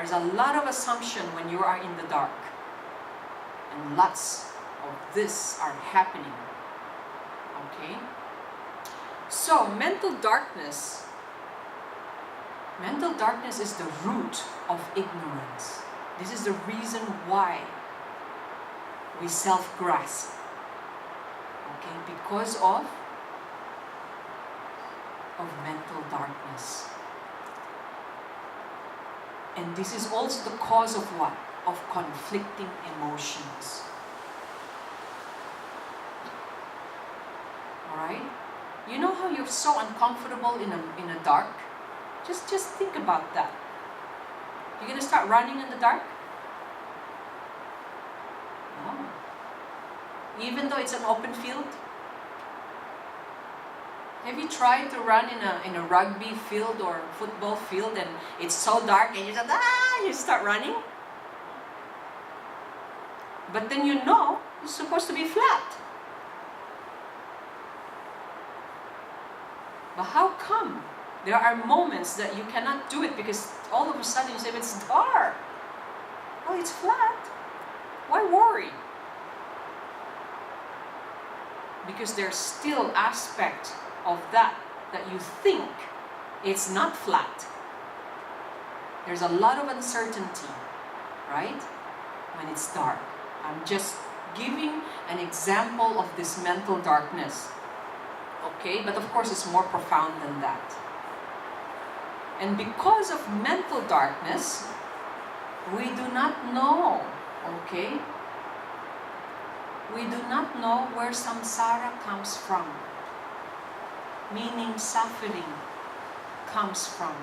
There's a lot of assumption when you are in the dark. And lots of this are happening. Okay? So, mental darkness is the root of ignorance. This is the reason why we self-grasp. Okay? Because of mental darkness. And this is also the cause of what? Of conflicting emotions. Alright? You know how you're so uncomfortable in a dark? Just think about that. You're gonna start running in the dark? No. Even though it's an open field? Have you tried to run in a rugby field or football field and it's so dark and you start running? But then you know it's supposed to be flat. But how come there are moments that you cannot do it because all of a sudden you say, it's dark. Oh, it's flat. Why worry? Because there's still aspect of that you think it's not flat. There's a lot of uncertainty, right? When it's dark. I'm just giving an example of this mental darkness. Okay, but of course it's more profound than that. And because of mental darkness, we do not know, okay? We do not know where samsara comes from. Meaning suffering comes from.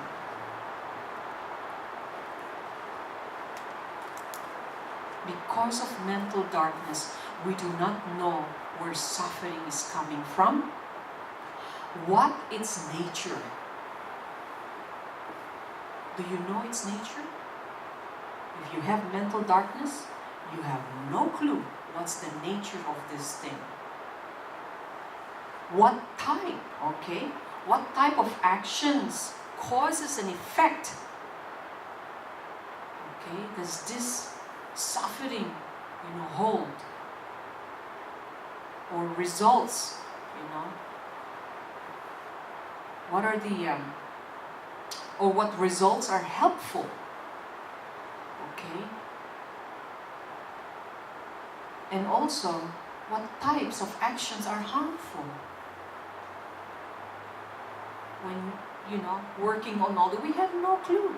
Because of mental darkness, we do not know where suffering is coming from, what its nature. Do you know its nature? If you have mental darkness, you have no clue what's the nature of this thing. What type, okay? What type of actions causes an effect? Okay, does this suffering, hold? Or results, What are the, or what results are helpful? Okay? And also, what types of actions are harmful? When, working on all that, we have no clue.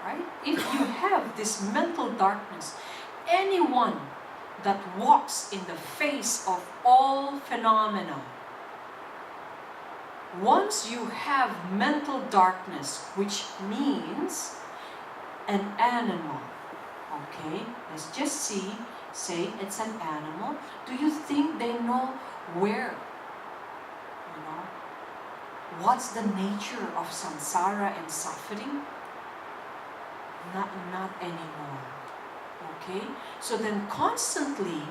Right? If you have this mental darkness, anyone that walks in the face of all phenomena, once you have mental darkness, which means an animal, okay? Let's just say it's an animal. Do you think they know where? What's the nature of samsara and suffering? Not anymore. Okay? So then constantly,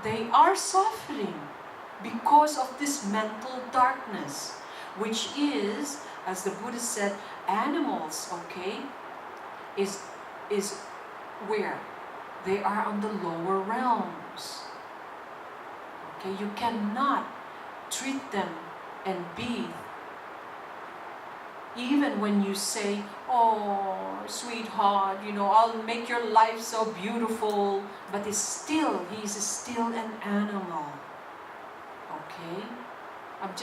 they are suffering because of this mental darkness, which is, as the Buddha said, animals, okay, is where? They are on the lower realms. Okay? You cannot treat them and be, even when you say, oh, sweetheart, I'll make your life so beautiful, but he's still an animal. Okay? I'm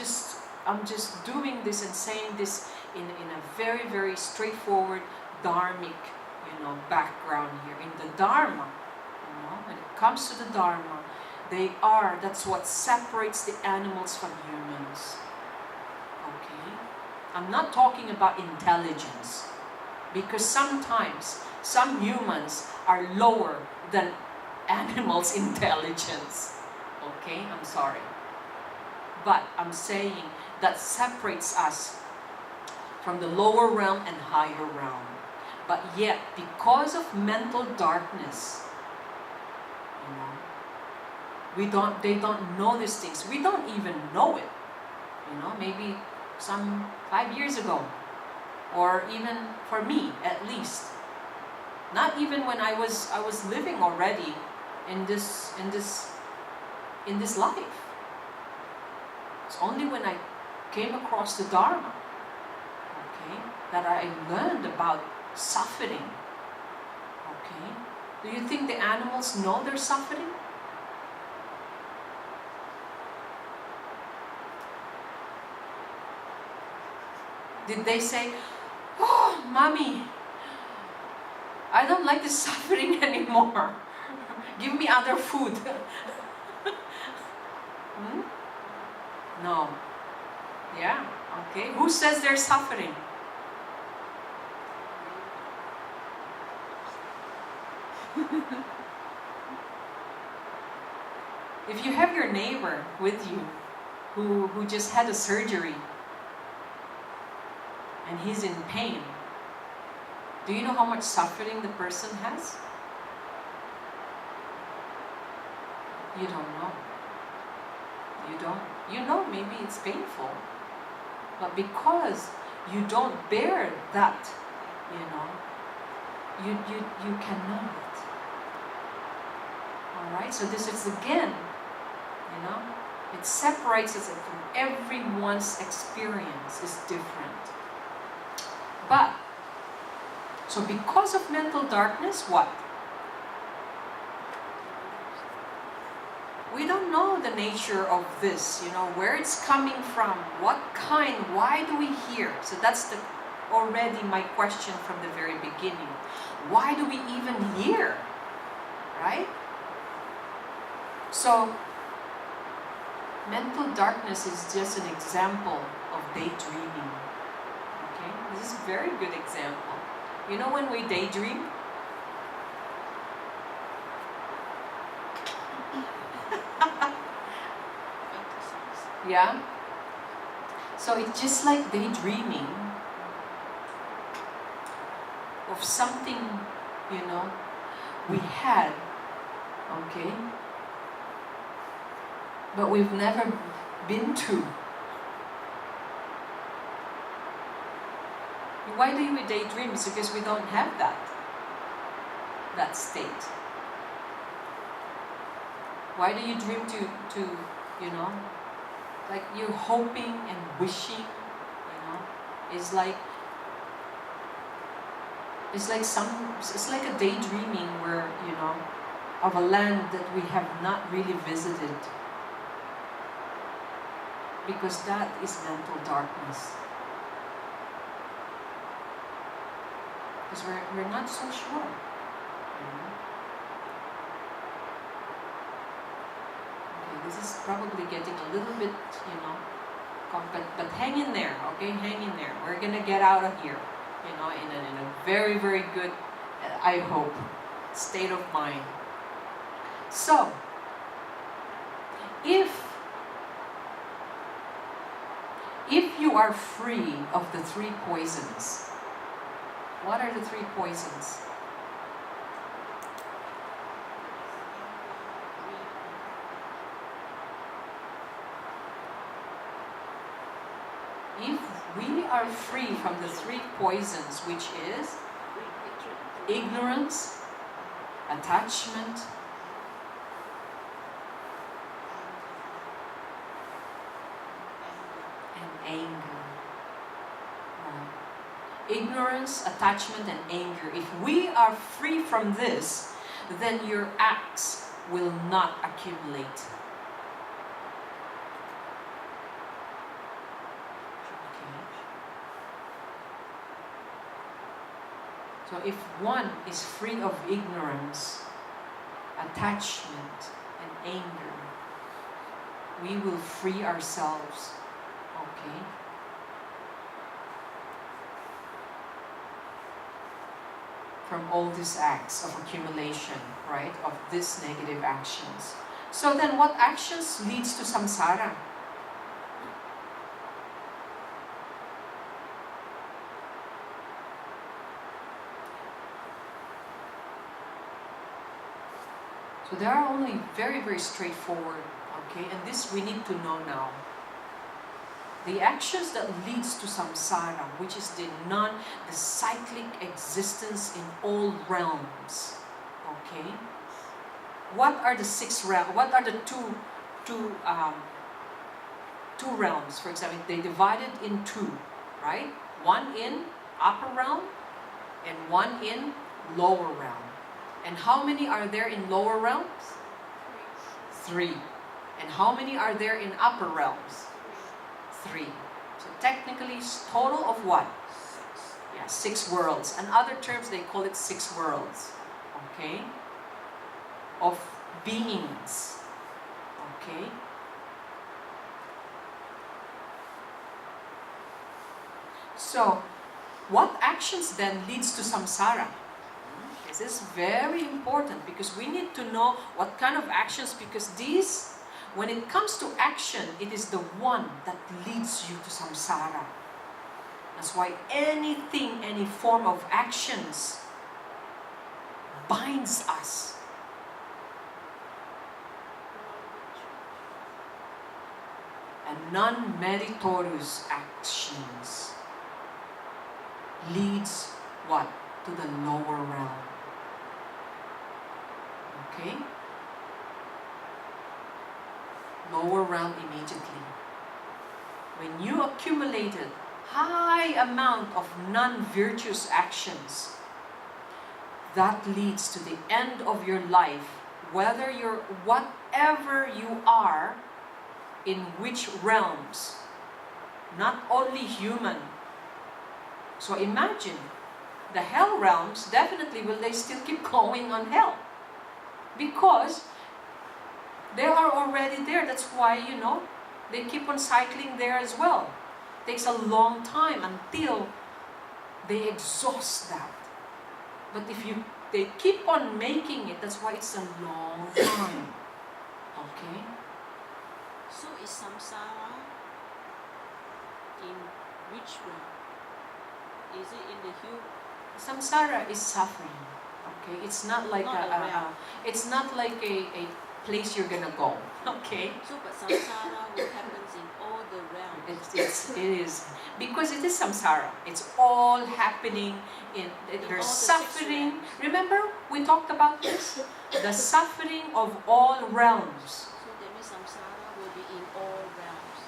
just doing this and saying this in a very, very straightforward dharmic, background here. In the Dharma, when it comes to the Dharma, that's what separates the animals from humans. Okay? I'm not talking about intelligence, because sometimes some humans are lower than animals' intelligence. Okay? I'm sorry. But I'm saying that separates us from the lower realm and higher realm. But yet, because of mental darkness, they don't know these things. We don't even know it. Maybe some 5 years ago, or even for me at least. Not even when I was living already in this life. It's only when I came across the Dharma, okay, that I learned about suffering. Okay, do you think the animals know they're suffering? Did they say, "Oh, mommy, I don't like this suffering anymore. Give me other food"? No. Yeah, okay. Who says they're suffering? If you have your neighbor with you who just had a surgery and he's in pain, do you know how much suffering the person has? You don't know. You don't. You know maybe it's painful, but because you don't bear that, you cannot. Alright, so this is again, it separates us from everyone's experience is different. But, so because of mental darkness, what? We don't know the nature of this, where it's coming from, what kind, why do we hear? So that's already my question from the very beginning. Why do we even hear? Right? So, mental darkness is just an example of daydreaming. Okay? This is a very good example. You know when we daydream? Yeah? So it's just like daydreaming of something, we had, okay? But we've never been to. Why do we daydream? It's because we don't have that state. Why do you dream to like you're hoping and wishing, it's like a daydreaming where, of a land that we have not really visited. Because that is mental darkness. Because we're not so sure. Okay, this is probably getting a little bit, but hang in there, okay? Hang in there. We're gonna get out of here, in a very, very good, I hope, state of mind. So, if you are free of the three poisons, what are the three poisons? If we are free from the three poisons, which is ignorance, attachment, anger. Ignorance, attachment, and anger. If we are free from this, then your acts will not accumulate. Okay. So if one is free of ignorance, attachment, and anger, we will free ourselves. Okay? From all these acts of accumulation, right? Of these negative actions. So then what actions leads to samsara? So they are only very, very straightforward, okay? And this we need to know now. The actions that leads to samsara, which is the cyclic existence in all realms. Okay? What are the six realms? What are the two realms? For example, they divided in two, right? One in upper realm and one in lower realm. And how many are there in lower realms? 3. And how many are there in upper realms? 3. So technically, it's total of what? 6. Yeah, 6 worlds. In other terms, they call it 6 worlds. Okay? Of beings. Okay? So, what actions then leads to samsara? This is very important because we need to know what kind of actions, because these, when it comes to action, it is the one that leads you to samsara. That's why anything, any form of actions binds us. And non-meritorious actions leads what? To the lower realm. Okay? Lower realm immediately. When you accumulated high amount of non-virtuous actions, that leads to the end of your life, whatever you are, in which realms, not only human. So imagine, the hell realms, definitely will they still keep going on hell? Because they are already there. That's why, they keep on cycling there as well. Takes a long time until they exhaust that. But if they keep on making it, that's why it's a long time. Okay? So is samsara in which realm? Is it in the human? Samsara is suffering. Okay, it's not like it's not like a place you're gonna go. Okay. So, but samsara what happens in all the realms. It is because it is samsara. It's all happening in there's suffering. Remember we talked about this, the suffering of all realms. So that means samsara will be in all realms.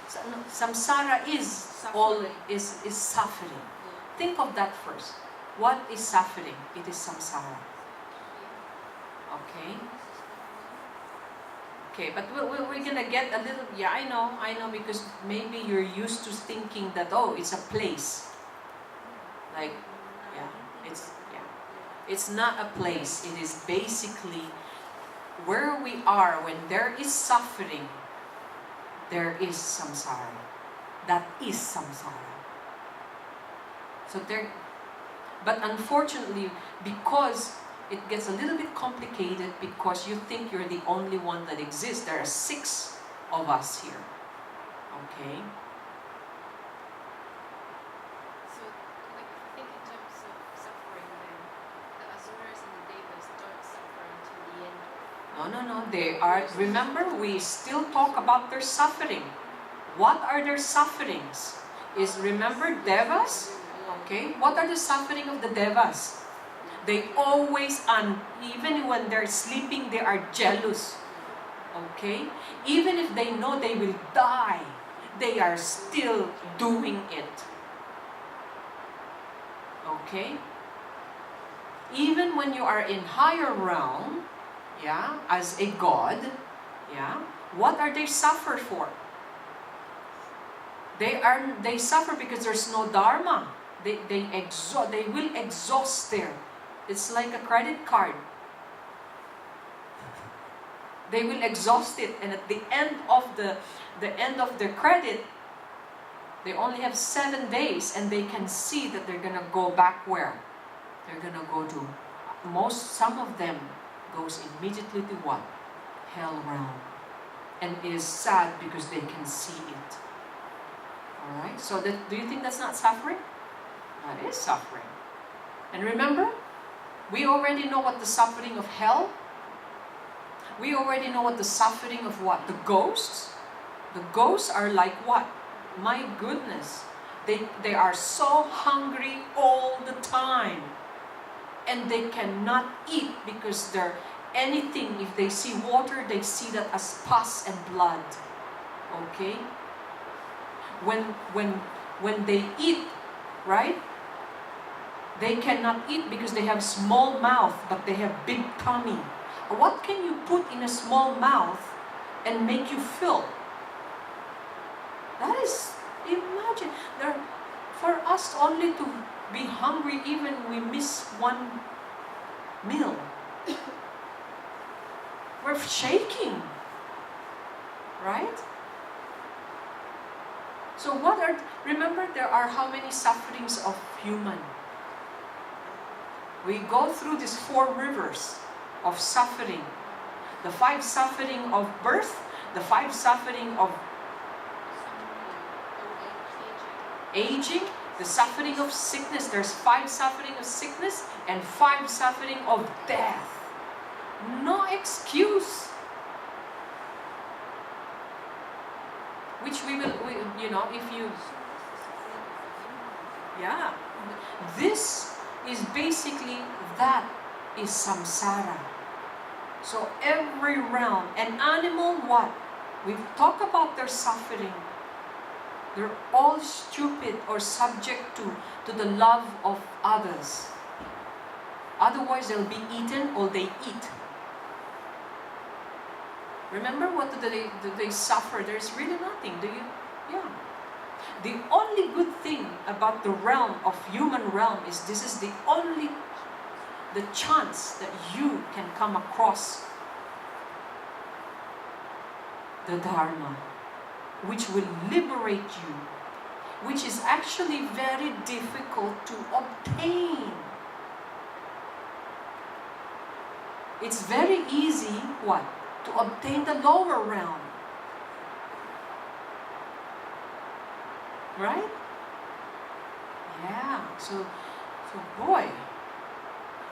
So, no, samsara is Suffering. is suffering. Yeah. Think of that first. What is suffering? It is samsara. Okay? Okay, but we're gonna get a little, yeah, I know, because maybe you're used to thinking that, oh, it's a place. Like, it's not a place. It is basically where we are when there is suffering, there is samsara. That is samsara. So but unfortunately, because it gets a little bit complicated, because you think you're the only one that exists. There are 6 of us here. Okay? So, like, think in terms of suffering, then the asuras and the devas don't suffer until the end. No. They are. Remember, we still talk about their suffering. What are their sufferings? Remember devas? Okay, what are the suffering of the devas? They always, even when they're sleeping, they are jealous. Okay? Even if they know they will die, they are still doing it. Okay? Even when you are in higher realm, as a god, what are they suffer for? They suffer because there's no dharma. They will exhaust there. It's like a credit card. They will exhaust it, and at the end of the credit, they only have 7 days, and they can see that they're gonna go back where? They're gonna go to some of them goes immediately to what? Hell realm. And it is sad because they can see it. Alright? So do you think that's not suffering? That is suffering. And remember, we already know what the suffering of hell. We already know what the suffering of what? The ghosts. The ghosts are like what? my goodness, they are so hungry all the time. And they cannot eat because they're anything, if they see water, they see that as pus and blood. Okay? When they eat, right? They cannot eat because they have small mouth, but they have big tummy. What can you put in a small mouth and make you fill? That is, imagine, for us only to be hungry, even we miss one meal. We're shaking, right? So remember there are how many sufferings of human? We go through these 4 rivers of suffering. The 5 suffering of birth, the 5 suffering of aging, the suffering of sickness. There's 5 suffering of sickness and 5 suffering of death. No excuse. Which we will, if you, yeah. This is basically, that is samsara. So every realm, an animal, what? We've talked about their suffering. They're all stupid or subject to the love of others. Otherwise they'll be eaten or they eat. Remember what do they suffer? There's really nothing. Do you? Yeah. The only good thing about the realm of human realm is this is the chance that you can come across the Dharma, which will liberate you, which is actually very difficult to obtain. It's very easy, what? To obtain the lower realm. Right? Yeah, so boy.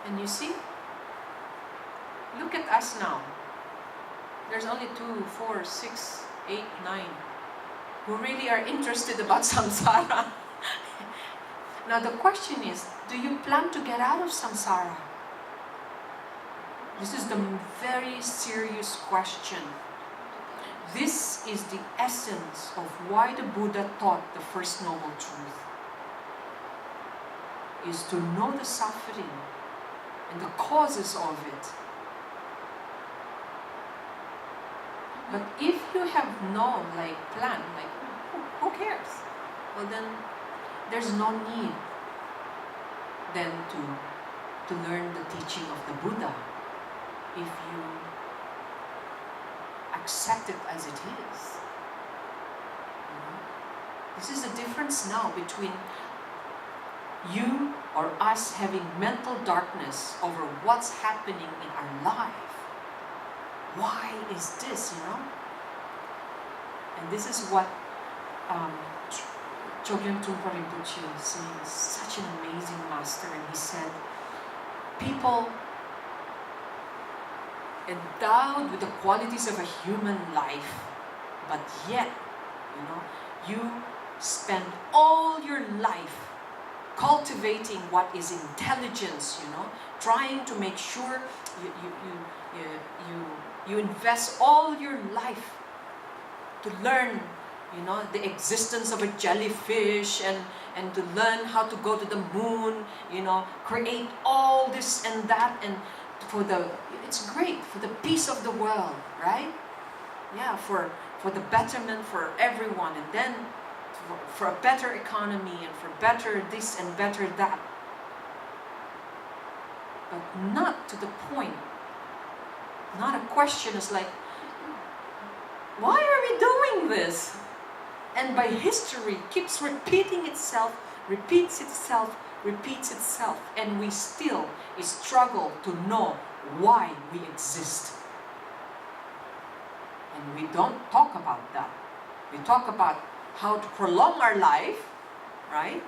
And you see? Look at us now. There's only 2, 4, 6, 8, 9 who really are interested about samsara. Now the question is, do you plan to get out of samsara? This is the very serious question. This is the essence of why the Buddha taught the first noble truth. Is to know the suffering and the causes of it. But if you have no plan, who cares? Well then, there's no need then to learn the teaching of the Buddha if you accept it as it is. This is the difference now between you or us having mental darkness over what's happening in our life. Why is this, And this is what Chogyam Trungpa Rinpoche is saying, such an amazing master, and he said, people endowed with the qualities of a human life, but yet, you spend all your life cultivating what is intelligence, trying to make sure you invest all your life to learn, the existence of a jellyfish and to learn how to go to the moon, create all this and that, and it's great for the peace of the world, right? Yeah, for the betterment for everyone, and then for a better economy and for better this and better that. But not to the point. Not a question is like, why are we doing this? And by history keeps repeating itself, repeats itself, and we still struggle to know why we exist. And we don't talk about that. We talk about how to prolong our life, right?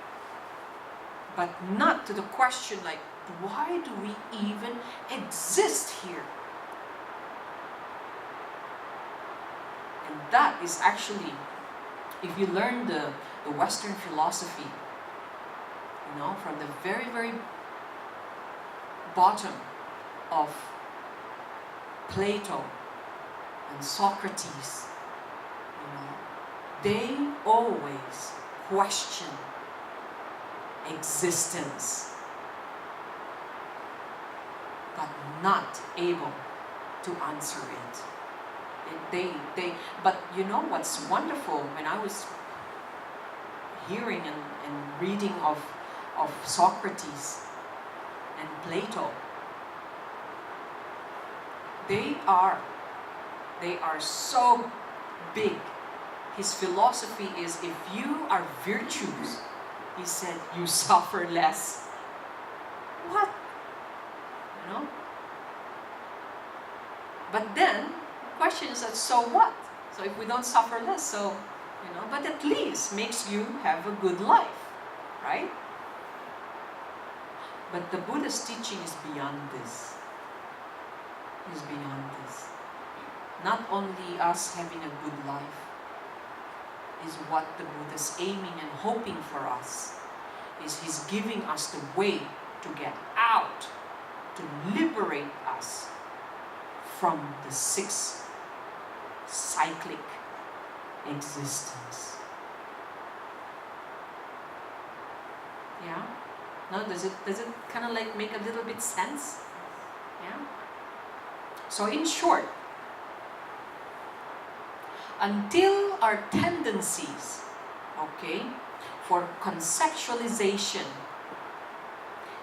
But not to the question like, why do we even exist here? And that is actually if you learn the Western philosophy, you know, from the very, very bottom of Plato and Socrates, you know, they always question existence, but not able to answer it. But you know what's wonderful, when I was hearing and reading of Socrates and Plato, they are so big. His philosophy is, if you are virtuous, he said, you suffer less. What? You know? But then, the question is that, so what? So if we don't suffer less, so, you know, but at least makes you have a good life, right? But the Buddha's teaching is beyond this. Is beyond this. Not only us having a good life is what the Buddha's aiming and hoping for us. Is he's giving us the way to get out, to liberate us from the six cyclic existence. Yeah? No, does it kind of like make a little bit sense? Yeah? So in short, until our tendencies, okay, for conceptualization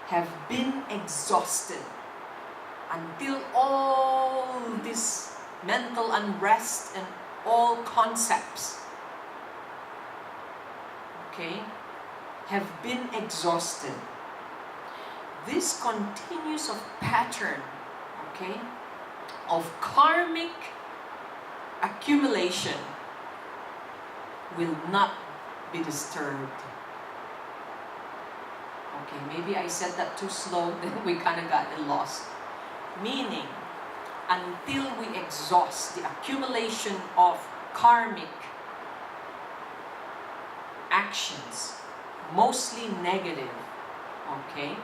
have been exhausted, until all this mental unrest and all concepts, okay, have been exhausted, this continuous of pattern, okay, of karmic accumulation will not be disturbed. Okay, maybe I said that too slow, then we kind of got lost. Meaning, until we exhaust the accumulation of karmic actions, mostly negative, okay?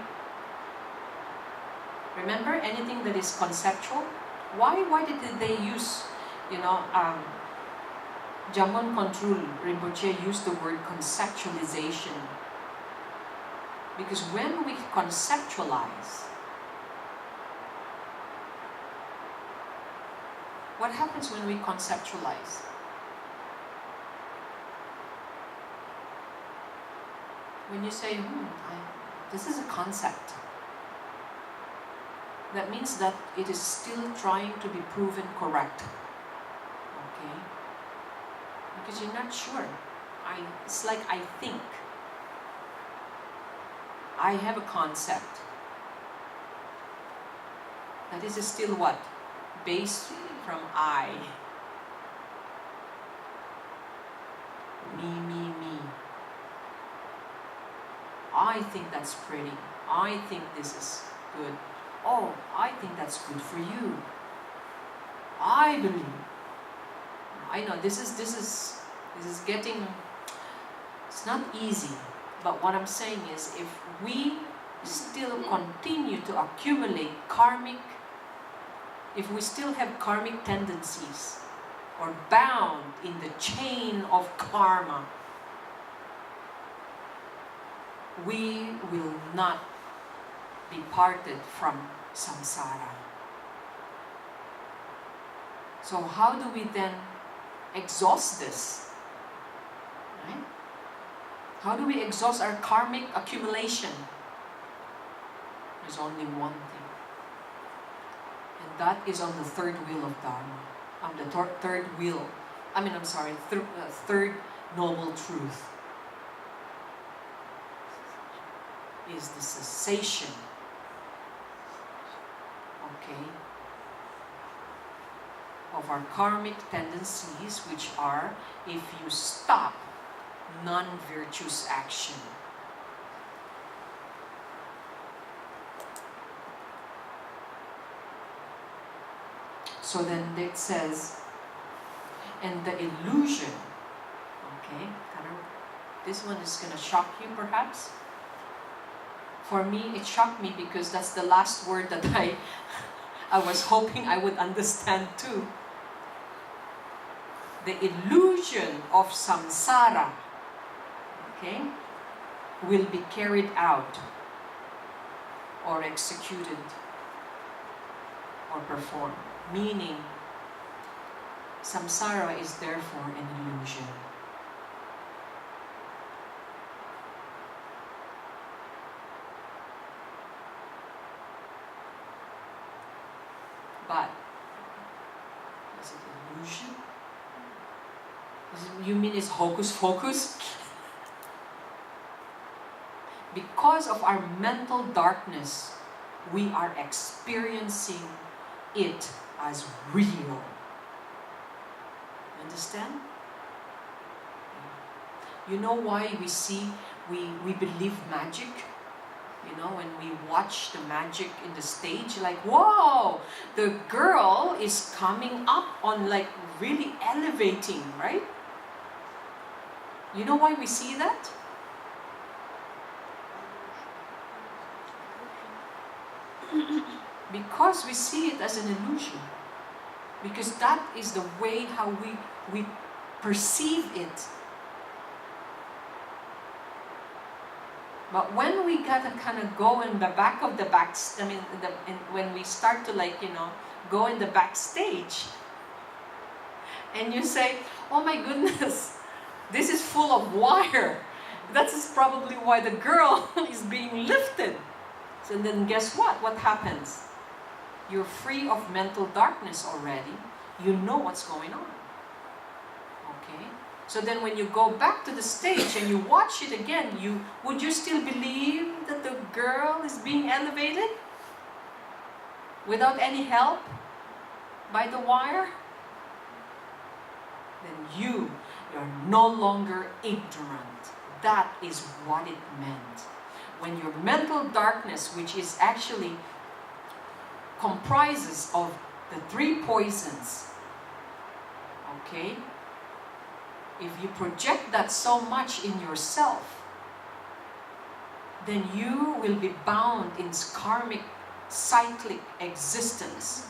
Remember, anything that is conceptual, why did they use, you know, Jamon Control Rinpoche used the word conceptualization? Because when we conceptualize, what happens when we conceptualize? When you say, this is a concept, that means that it is still trying to be proven correct. Okay? Because you're not sure. It's like I think. I have a concept. That is still what? Based from I. Me. I think that's pretty. I think this is good. Oh, I think that's good for you. I believe. I know this is getting, it's not easy. But what I'm saying is, if we still continue to accumulate karmic, if we still have karmic tendencies, or bound in the chain of karma, we will not be parted from samsara. So how do we then exhaust this? Right? How do we exhaust our karmic accumulation? There's only one thing. And that is on the third wheel of Dharma. On the third noble truth. Is the cessation, okay, of our karmic tendencies, which are, if you stop non-virtuous action. So then it says, and the illusion, Okay, this one is gonna shock you perhaps. For me, it shocked me because that's the last word that I was hoping I would understand too. The illusion of samsara, okay, will be carried out or executed or performed. Meaning, samsara is therefore an illusion. But, is it illusion? You mean it's hocus pocus? Because of our mental darkness, we are experiencing it as real. Understand? You know why we believe magic? You know, when we watch the magic in the stage, like, whoa, the girl is coming up on, like, really elevating, right? You know why we see that? Because we see it as an illusion. Because that is the way how we perceive it. But when we gotta kind of go in the back of the when we start to, like, you know, go in the backstage, and you say, oh my goodness, this is full of wire. That is probably why the girl is being lifted. So then guess what? What happens? You're free of mental darkness already. You know what's going on. Okay? So then when you go back to the stage and you watch it again, would you still believe that the girl is being elevated? Without any help? By the wire? Then you're no longer ignorant. That is what it meant. When your mental darkness, which is actually comprises of the 3 poisons, okay? If you project that so much in yourself, then you will be bound in karmic, cyclic existence.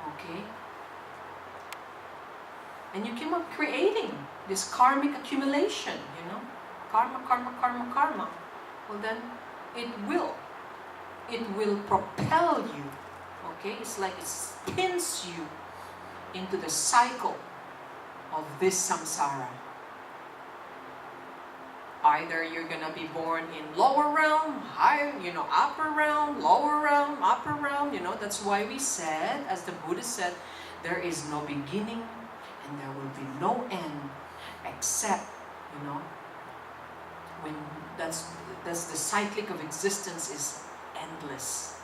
Okay? And you keep on creating this karmic accumulation, you know? Karma, karma, karma, karma. Well then, it will propel you, okay? It's like it spins you into the cycle of this samsara. Either you're gonna be born in lower realm, higher, you know, upper realm, lower realm, upper realm, you know. That's why we said, as the Buddha said, there is no beginning and there will be no end, except, you know, when that's the cyclic of existence is endless.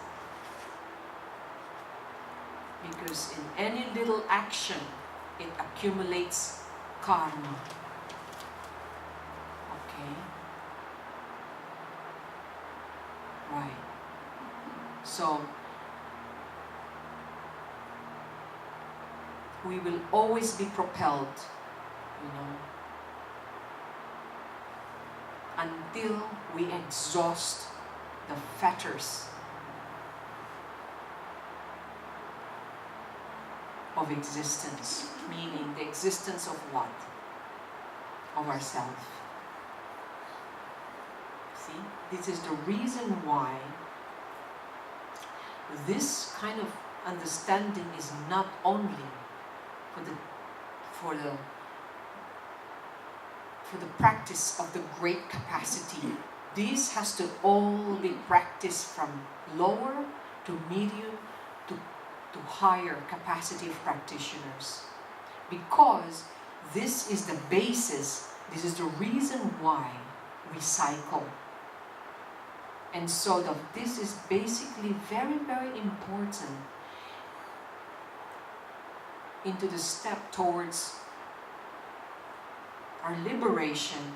Because in any little action, it accumulates karma. Okay? Right. So, we will always be propelled, you know, until we exhaust the fetters of existence, meaning the existence of what? Of ourselves. See, this is the reason why this kind of understanding is not only for the practice of the great capacity. This has to all be practiced from lower to medium to higher capacity of practitioners. Because this is the basis, this is the reason why we cycle. And so this is basically very, very important into the step towards our liberation.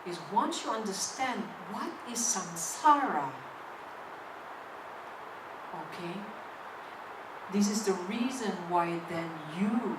Is once you understand what is samsara, okay, this is the reason why then you